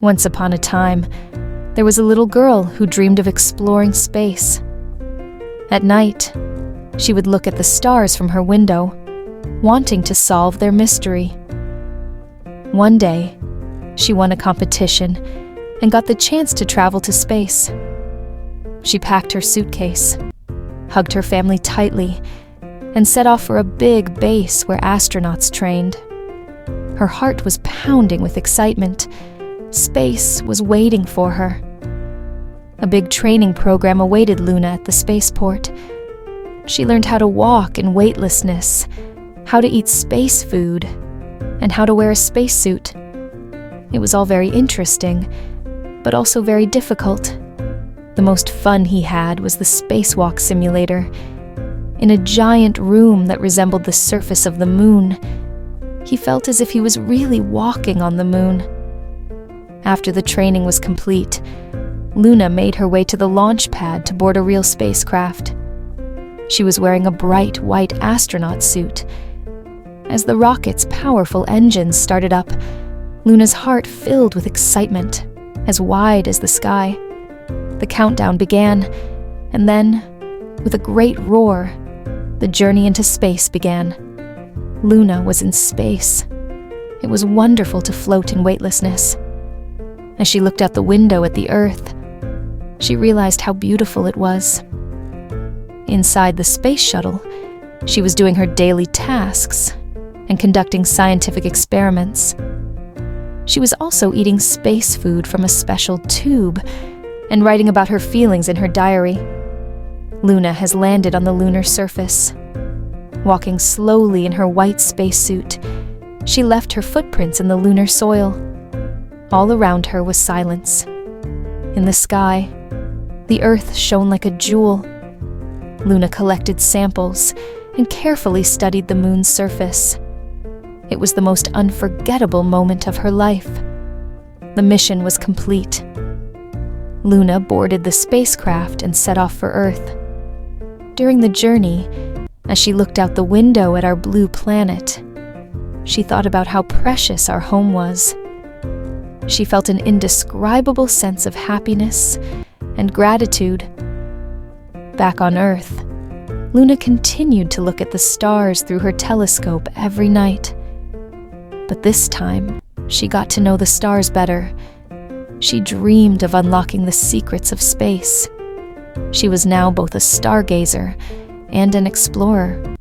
Once upon a time, there was a little girl who dreamed of exploring space. At night, she would look at the stars from her window, wanting to solve their mystery. One day, she won a competition and got the chance to travel to space. She packed her suitcase, hugged her family tightly, and set off for a big base where astronauts trained. Her heart was pounding with excitement. Space was waiting for her. A big training program awaited Luna at the spaceport. She learned how to walk in weightlessness, how to eat space food, and how to wear a spacesuit. It was all very interesting, but also very difficult. The most fun he had was the spacewalk simulator. In a giant room that resembled the surface of the moon, he felt as if he was really walking on the moon. After the training was complete, Luna made her way to the launch pad to board a real spacecraft. She was wearing a bright white astronaut suit. As the rocket's powerful engines started up, Luna's heart filled with excitement, as wide as the sky. The countdown began, and then, with a great roar, the journey into space began. Luna was in space. It was wonderful to float in weightlessness. As she looked out the window at the Earth, she realized how beautiful it was. Inside the space shuttle, she was doing her daily tasks and conducting scientific experiments. She was also eating space food from a special tube and writing about her feelings in her diary. Luna has landed on the lunar surface. Walking slowly in her white spacesuit, she left her footprints in the lunar soil. All around her was silence. In the sky, the Earth shone like a jewel. Luna collected samples and carefully studied the moon's surface. It was the most unforgettable moment of her life. The mission was complete. Luna boarded the spacecraft and set off for Earth. During the journey, as she looked out the window at our blue planet, she thought about how precious our home was. She felt an indescribable sense of happiness and gratitude. Back on Earth, Luna continued to look at the stars through her telescope every night. But this time, she got to know the stars better. She dreamed of unlocking the secrets of space. She was now both a stargazer and an explorer.